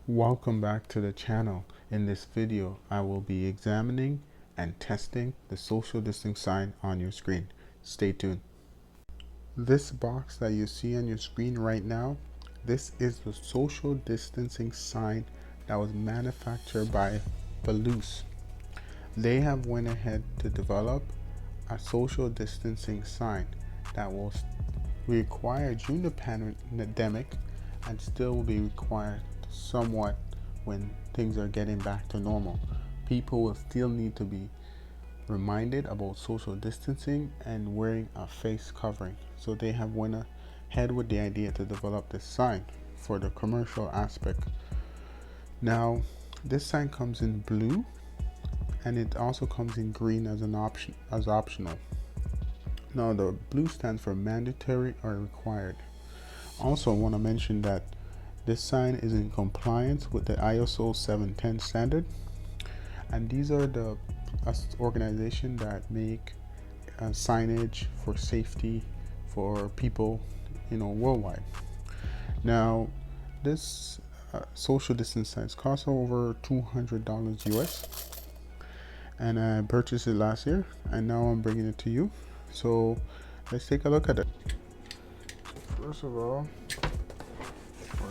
Welcome back to the channel. In this video, I will be examining and testing the social distancing sign on your screen. Stay tuned. This box that you see on your screen right now, this is the social distancing sign that was manufactured by Balloose. They have went ahead to develop a social distancing sign that will require during the pandemic and still will be required somewhat when things are getting back to normal. People will still need to be reminded about social distancing and wearing a face covering. So they have went ahead with the idea to develop this sign for the commercial aspect. Now, this sign comes in blue and it also comes in green as an optional. Now, the blue stands for mandatory or required. Also, I want to mention that this sign is in compliance with the ISO 710 standard, and these are the organizations that make signage for safety for people, worldwide. Now, this social distance sign costs over $200 US, and I purchased it last year, and now I'm bringing it to you. So let's take a look at it. First of all,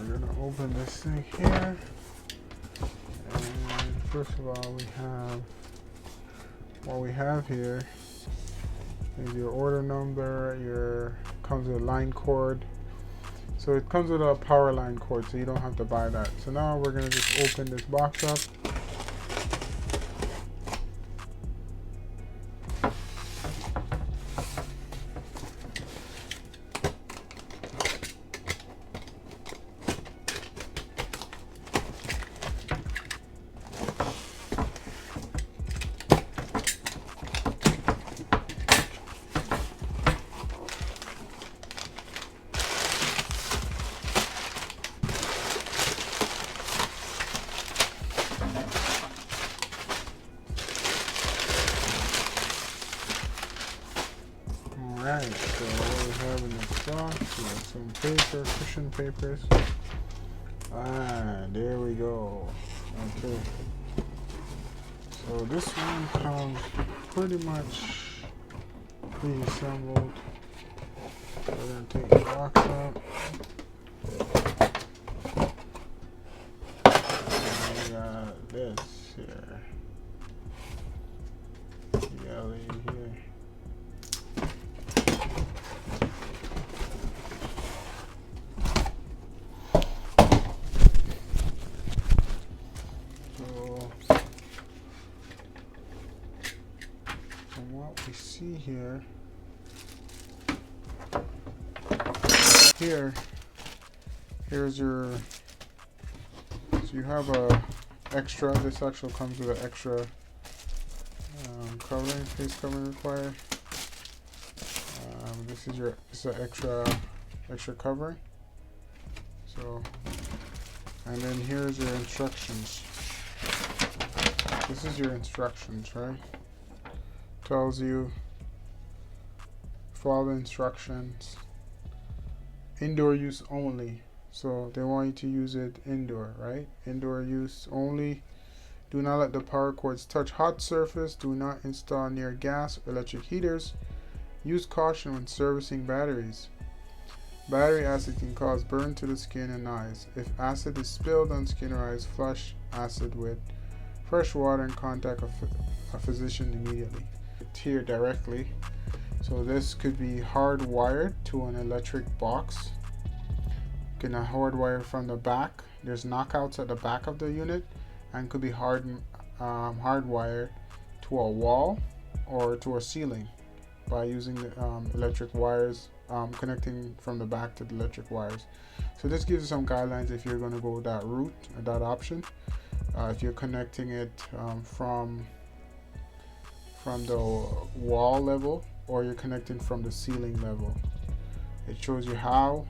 we're gonna open this thing here, and first of all, what we have here is your order number. Comes with a line cord, so it comes with a power line cord, so you don't have to buy that. So now we're gonna just open this box up. Alright, so what we have in this box, we have some paper, cushion papers. There we go. Okay. So this one comes pretty much pre-assembled. We're going to take the box out. And we got this here. Yellow here. What we see here's your, so you have a extra, this actually comes with an extra covering, face covering required. This is an extra covering. So, and then here's your instructions. This is your instructions, right? Tells you follow the instructions. Indoor use only, so they want you to use it indoor, right? Indoor use only. Do not let the power cords touch hot surface. Do not install near gas or electric heaters. Use caution when servicing batteries. Battery acid can cause burn to the skin and eyes. If acid is spilled on skin or eyes, flush acid with fresh water and contact a physician immediately. Here directly, so this could be hardwired to an electric box. You can hardwire from the back. There's knockouts at the back of the unit, and could be hardwired to a wall or to a ceiling by using the electric wires, connecting from the back to the electric wires. So this gives you some guidelines if you're going to go that route, that option. If you're connecting it from the wall level, or you're connecting from the ceiling level. It shows you how,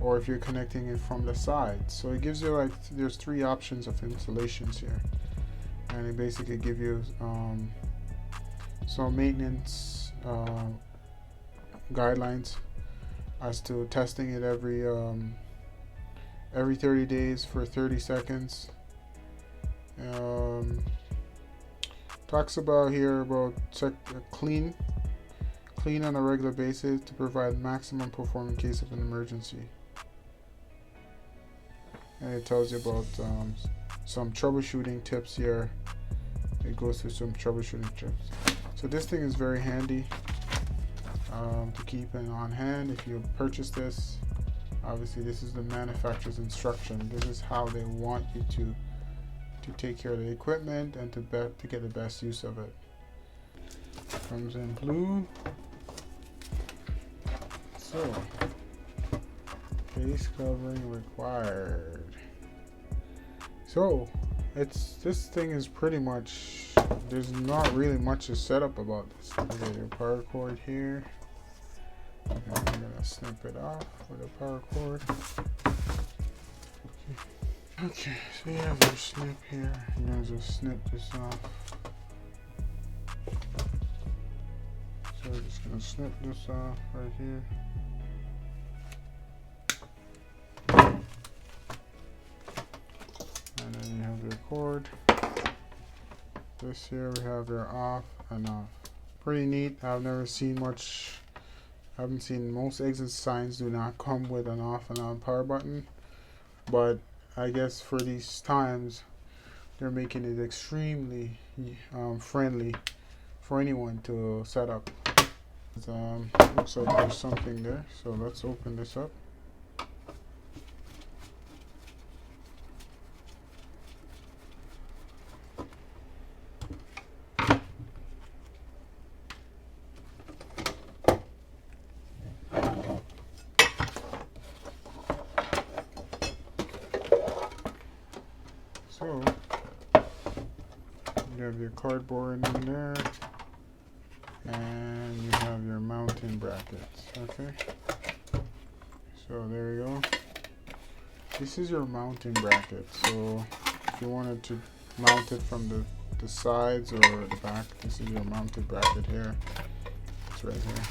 or if you're connecting it from the side. So it gives you there's 3 options of installations here, and it basically gives you some maintenance guidelines as to testing it every every 30 days for 30 seconds. Talks about here about clean on a regular basis to provide maximum performance in case of an emergency. And it tells you about some troubleshooting tips here. It goes through some troubleshooting tips. So this thing is very handy to keep it on hand if you purchase this. Obviously, this is the manufacturer's instruction. This is how they want you to take care of the equipment and to get the best use of it. Comes in blue. So, face covering required. So, this thing is pretty much, there's not really much to set up about this. You get your power cord here. And I'm gonna snip it off with a power cord. Okay, so you have your snip here. You're gonna just snip this off. So we're just gonna snip this off right here. And then you have your cord. This here we have your off and off. Pretty neat. I've never seen much. I haven't seen, most exit signs do not come with an off and on power button, but I guess for these times they're making it extremely friendly for anyone to set up. Looks like there's something there, so let's open this up. So you have your cardboard in there, and you have your mounting brackets. Okay, so there you go. This is your mounting bracket. So if you wanted to mount it from the sides or the back, this is your mounted bracket here. It's right here.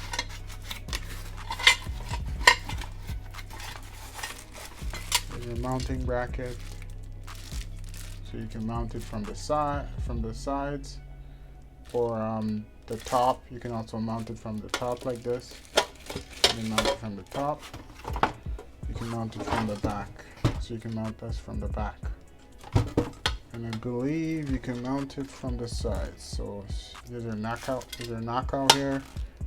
There's your mounting bracket. So you can mount it from the sides, or the top. You can also mount it from the top like this. You can mount it from the top. You can mount it from the back. So you can mount this from the back. And I believe you can mount it from the sides. So there's your knockout. There's your knockout here,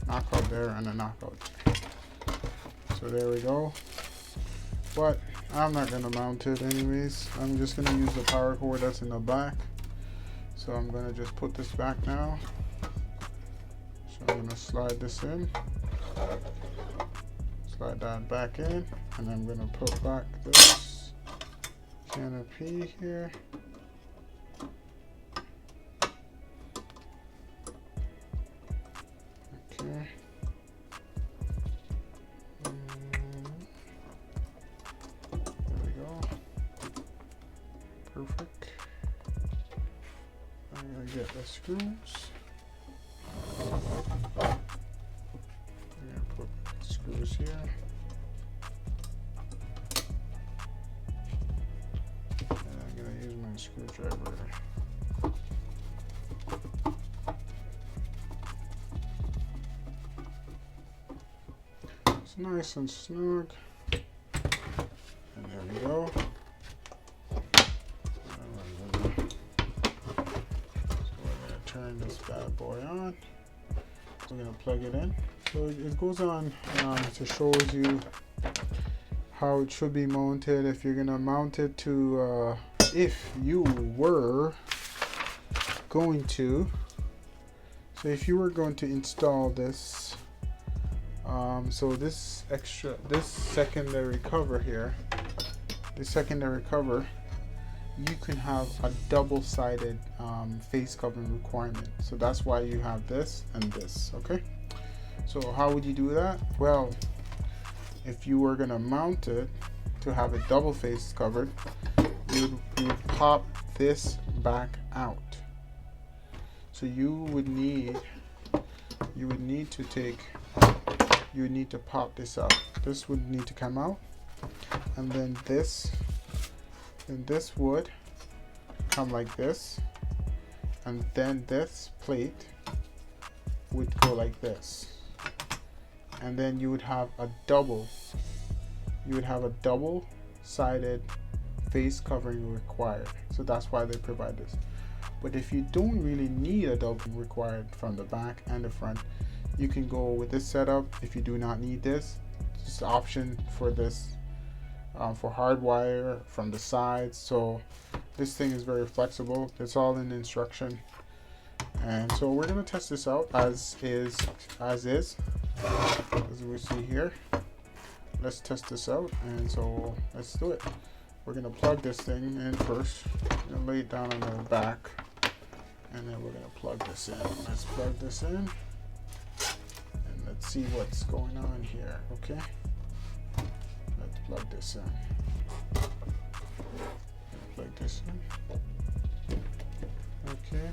knockout there, and a knockout there. So there we go. But I'm not gonna mount it anyways. I'm just gonna use the power cord that's in the back. So I'm gonna just put this back now. So I'm gonna slide this in. Slide that back in, and I'm gonna put back this canopy here. Okay. Perfect. I'm gonna get the screws. I'm gonna put the screws here. And I'm gonna use my screwdriver. It's nice and snug. And there we go. Turn this bad boy on. So we're gonna plug it in. So it goes on to show you how it should be mounted. If you're gonna mount it to, if you were going to, so if you were going to install this, so this secondary cover here, you can have a double-sided face covering requirement. So that's why you have this and this, okay? So how would you do that? Well, if you were gonna mount it to have it double face covered, you would pop this back out. So you would need to pop this out. This would need to come out, and then this And this would come like this, and then this plate would go like this, and then you would have a double-sided face covering required. So that's why they provide this. But if you don't really need a double required from the back and the front, you can go with this setup. If you do not need this, just an option for this for hardwire from the sides. So this thing is very flexible. It's all in the instruction. And so we're gonna test this out as we see here. Let's test this out, and so let's do it. We're gonna plug this thing in first. We're gonna lay it down on the back, and then we're gonna plug this in. Let's plug this in, and let's see what's going on here. Okay, let's plug this in. Plug this in. Okay,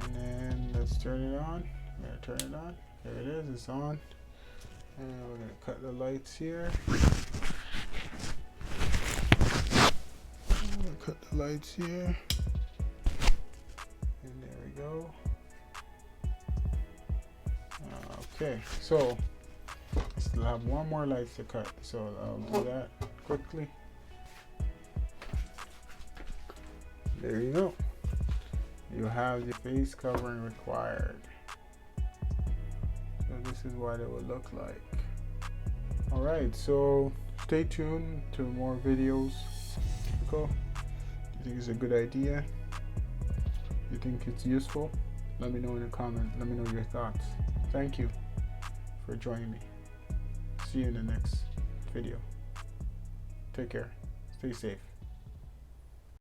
and then let's turn it on. We're gonna turn it on. There it is. It's on. And we're gonna cut the lights here. Cut the lights here, and there we go. Okay, so I still have one more light to cut, so I'll do that quickly. There you go. You have the face covering required. So this is what it would look like. Alright, so stay tuned to more videos. Cool. You think it's a good idea? You think it's useful? Let me know in the comment. Let me know your thoughts. Thank you for joining me. See you in the next video. Take care. Stay safe.